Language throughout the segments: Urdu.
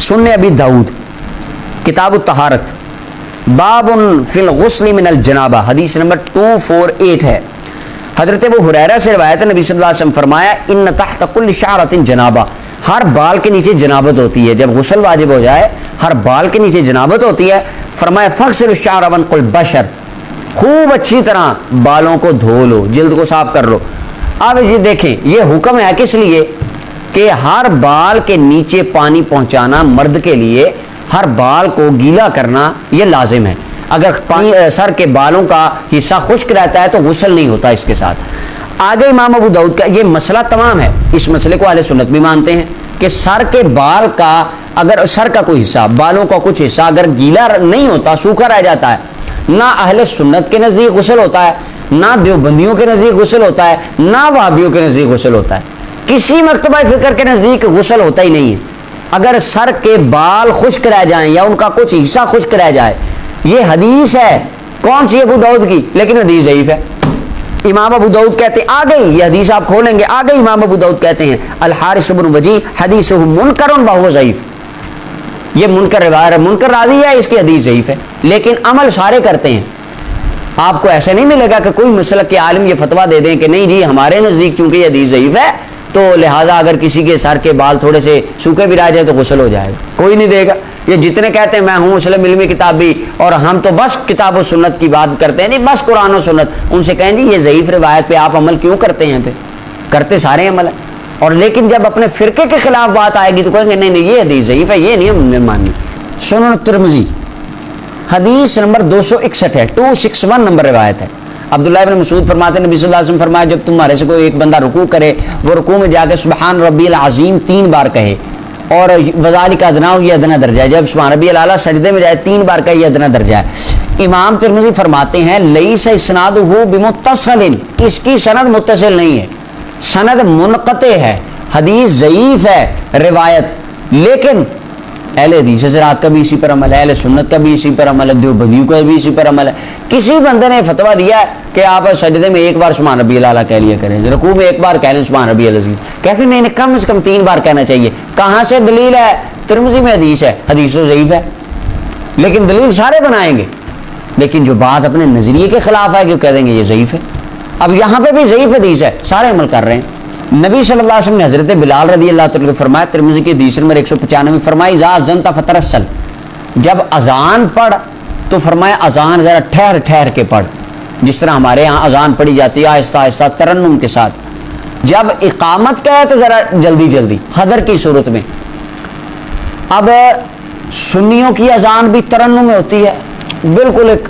سنن ابی داؤد کتاب الطہارت بابن فی الغسل من الجنابہ حدیث نمبر 248 ہے. حضرت ابو ہریرہ سے روایت ہے نبی صلی اللہ علیہ وسلم فرمایا ان تحت کل شعرۃ جنابہ، ہر بال کے نیچے جنابت ہوتی ہے. جب غسل واجب ہو جائے ہر بال کے نیچے جنابت ہوتی ہے. فرمایا فغسل الشعر وانقل البشر، خوب اچھی طرح بالوں کو دھو لو، جلد کو صاف کر لو. اب یہ دیکھیں یہ حکم ہے کس لیے کہ ہر بال کے نیچے پانی پہنچانا مرد کے لیے، ہر بال کو گیلا کرنا یہ لازم ہے. اگر پانی سر کے بالوں کا حصہ خشک رہتا ہے تو غسل نہیں ہوتا اس کے ساتھ. آگے امام ابو داؤد کا یہ مسئلہ تمام ہے، اس مسئلے کو اہل سنت بھی مانتے ہیں کہ سر کے بال کا اگر سر کا کوئی حصہ، بالوں کا کچھ حصہ اگر گیلا نہیں ہوتا، سوکھا رہ جاتا ہے، نہ اہل سنت کے نزدیک غسل ہوتا ہے، نہ دیوبندیوں کے نزدیک غسل ہوتا ہے، نہ وہابیوں کے نزدیک غسل ہوتا ہے. کسی مکتبہ فکر کے نزدیک غسل ہوتا ہی نہیں ہے. اگر سر کے بال خشک رہ جائیں یا ان کا کچھ حصہ خشک رہ جائے، یہ حدیث ہے کون سی؟ ابو داؤد کی، لیکن حدیث ضعیف ہے. امام ابو داؤد کہتے ہیں آگے، یہ حدیث آپ کھولیں گے آگے امام ابو داؤد کہتے ہیں الحارث بن وجیح حدیثہ منکر وہو ضعیف، یہ منکر روایت ہے، منکر راوی ہے، اس کی حدیث ضعیف ہے. لیکن عمل سارے کرتے ہیں. آپ کو ایسا نہیں ملے گا کہ کوئی مسلک کے عالم یہ فتویٰ دے دیں کہ نہیں جی ہمارے نزدیک چونکہ یہ حدیث ضعیف ہے تو لہٰذا اگر کسی کے سر کے بال تھوڑے سے سوکھے بھی رہ جائے تو غسل ہو جائے گا. کوئی نہیں دے گا. یہ جتنے کہتے ہیں میں ہوں مسلم علمی کتابی اور ہم تو بس کتاب و سنت کی بات کرتے ہیں، نہیں بس قرآن و سنت، ان سے کہیں جی یہ ضعیف روایت پہ آپ عمل کیوں کرتے ہیں؟ پہ کرتے سارے عمل ہے. اور لیکن جب اپنے فرقے کے خلاف بات آئے گی تو کہیں گے نہیں نہیں یہ حدیث ضعیف ہے، یہ نہیں ہم ماننی. سنن ترمذی حدیث نمبر 261 ہے، 261 نمبر روایت ہے. عبداللہ ابن مسعود فرماتے ہیں نبی صلی اللہ علیہ وسلم فرمایا جب تمہارے سے کوئی ایک بندہ رکوع کرے وہ رکوع میں جا کے سبحان ربی العظیم 3 بار کہے، اور وذالک ادنیٰ یہ ادنا درجہ ہے، جب سبحان ربی الاعلیٰ سجدے میں جائے 3 بار کا یہ ادنا درجہ ہے. امام ترمذی فرماتے ہیں لیس اسنادہ بمتصل، اس کی سند متصل نہیں ہے، سند منقطع ہے، حدیث ضعیف ہے روایت. لیکن اہل حدیث حضرات کا بھی اسی پر عمل ہے، اہل سنت کا بھی اسی پر عمل ہے، دیوبندیوں کا بھی اسی پر عمل ہے. کسی بندے نے فتویٰ دیا ہے کہ آپ سجدے میں 1 بار سبحان ربی الاعلیٰ کہہ لیا کریں، رکوع میں 1 بار کہہ لیں سبحان ربی العظیم، کہتے نہیں کم از کم 3 بار کہنا چاہیے. کہاں سے دلیل ہے؟ ترمذی میں حدیث ہے، حدیث تو ضعیف ہے لیکن دلیل سارے بنائیں گے، لیکن جو بات اپنے نظریے کے خلاف ہے کہ وہ کہہ دیں گے یہ ضعیف ہے. اب یہاں پہ بھی ضعیف حدیث ہے، سارے عمل کر رہے ہیں. نبی صلی اللہ علیہ وسلم نے حضرت بلال رضی اللہ تعالیٰ کو فرمایا، ترمذی کی حدیث نمبر 195 فرمائی اذا اذنت فترسل، جب اذان پڑھ تو فرمایا اذان ذرا ٹھہر ٹھہر کے پڑھ، جس طرح ہمارے ہاں اذان پڑھی جاتی ہے آہستہ آہستہ ترنم کے ساتھ. جب اقامت کا ہے تو ذرا جلدی جلدی حضر کی صورت میں. اب سنیوں کی اذان بھی ترنم میں ہوتی ہے، بالکل ایک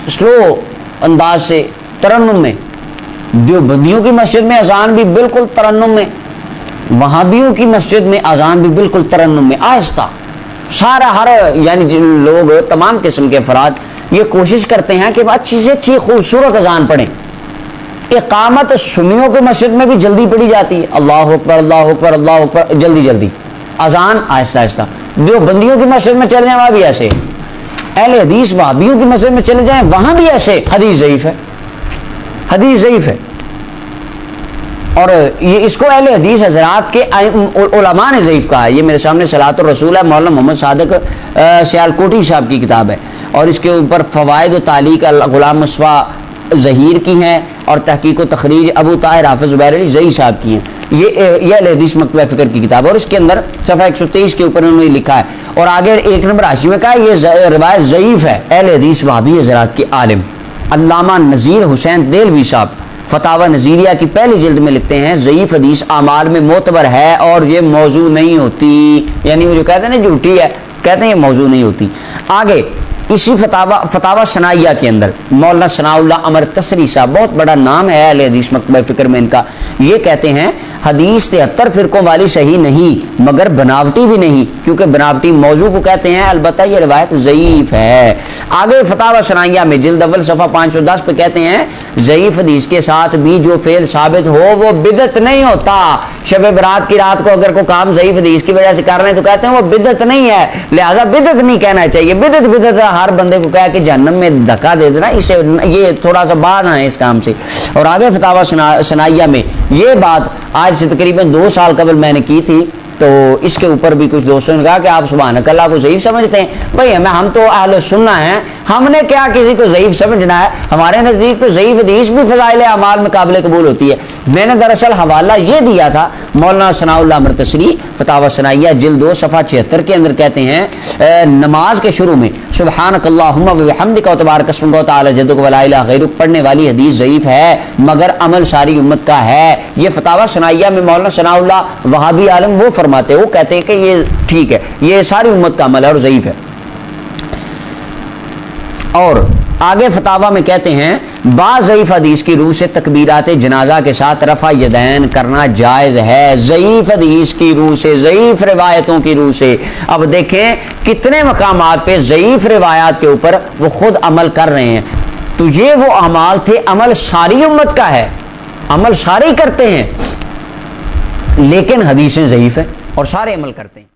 سلو انداز سے ترنم میں. دیوبندیوں کی مسجد میں اذان بھی بالکل ترنم میں، وہابیوں کی مسجد میں اذان بھی بالکل ترنم میں آہستہ. سارا ہر یعنی لوگ تمام قسم کے افراد یہ کوشش کرتے ہیں کہ اچھی سے اچھی خوبصورت اذان پڑھیں. اقامت سنیوں کی مسجد میں بھی جلدی پڑھی جاتی ہے، اللہ اکبر اللہ اکبر اللہ اکبر، جلدی جلدی. اذان آہستہ آہستہ. دیوبندیوں کی مسجد میں چلے جائیں وہاں بھی ایسے، اہل حدیث وہابیوں کی مسجد میں چلے جائیں وہاں بھی ایسے. حدیث ضعیف ہے، حدیث ضعیف ہے. اور یہ اس کو اہل حدیث حضرات کے علماء نے ضعیف کہا ہے. یہ میرے سامنے صلاۃ الرسول ہے، مولانا محمد صادق سیالکوٹی صاحب کی کتاب ہے، اور اس کے اوپر فوائد و تعلیق غلام مصطفیٰ ظہیر کی ہیں اور تحقیق و تخریج ابو طاہر حافظ زبیر علی زئی صاحب کی ہیں. یہ اہل حدیث مکتبہ فکر کی کتاب ہے، اور اس کے اندر صفحہ 123 کے اوپر انہوں نے لکھا ہے، اور آگے 1 نمبر حاشیے میں کہا یہ روایت ضعیف ہے. اہل حدیث وہابی حضرات کے عالم علامہ نذیر حسین دہلوی صاحب فتاوی نظیریہ کی پہلی جلد میں لکھتے ہیں ضعیف حدیث اعمال میں معتبر ہے اور یہ موضوع نہیں ہوتی. یعنی وہ جو کہتے ہیں نا جھوٹی ہے، کہتے ہیں یہ موضوع نہیں ہوتی. آگے اسی فتاوی ثنائیہ کے اندر مولانا ثناء اللہ امر تسری صاحب، بہت بڑا نام ہے اہل حدیث مکتبہ فکر میں ان کا، یہ کہتے ہیں حدیث 73 فرقوں والی صحیح نہیں مگر بناوٹی بھی نہیں، کیونکہ بناوٹی موضوع کو کہتے ہیں، البتہ یہ روایت ضعیف ہے. آگے فتاوی ثنائیہ میں جلد اول صفحہ 510 پہ کہتے ہیں ضعیف حدیث کے ساتھ بھی جو فعل ثابت ہو وہ بدعت نہیں ہوتا. شب برات کی رات کو اگر کوئی کام ضعیف حدیث کی وجہ سے کر رہے ہیں تو کہتے ہیں وہ بدعت نہیں ہے، لہذا بدعت نہیں کہنا چاہیے. بدعت ہر بندے کو کہا کہ جہنم میں دھکا دے دینا، اسے یہ تھوڑا سا باز آئے اس کام سے. اور آگے فتاوی ثنائیہ میں یہ بات آج سے تقریباً 2 سال قبل میں نے کی تھی تو اس کے اوپر بھی کچھ دوستوں نے کہا کہ آپ سبحانک اللہ کو ضعیف سمجھتے ہیں. بھائی ہم تو اہل سنہ ہیں, ہم نے کیا کسی کو ضعیف سمجھنا ہے؟ ہمارے نزدیک تو ضعیف حدیث بھی فضائل اعمال میں قابل قبول ہوتی ہے. میں نے دراصل حوالہ یہ دیا تھا, مولانا ثناء اللہ مرتصری فتاوی ثنائیہ جلد 2 صفحہ 76 کے اندر کہتے ہیں نماز کے شروع میں سبحانک اللہم و بحمدک و تبارک اسمک و تعالی جدک و لا الہ غیرک پڑھنے والی حدیث ضعیف ہے, مگر عمل ساری امت کا ہے. یہ فتاوی ثنائیہ میں مولانا ثناء اللہ وہابی عالم وہ فرماتے, وہ کہتے ہیں کہ یہ ٹھیک ہے, یہ ساری امت کا عمل ہے اور ضعیف ہے. اور آگے فتاوی میں کہتے ہیں بعض ضعیف حدیث کی روح سے تکبیرات جنازہ کے ساتھ رفع یدین کرنا جائز ہے. ضعیف حدیث کی روح سے, ضعیف روایتوں کی روح سے. اب دیکھیں کتنے مقامات پہ ضعیف روایات کے اوپر وہ خود عمل کر رہے ہیں. تو یہ وہ اعمال تھے, عمل ساری امت کا ہے, عمل سارے ہی کرتے ہیں, لیکن حدیثیں ضعیف ہیں اور سارے عمل کرتے ہیں.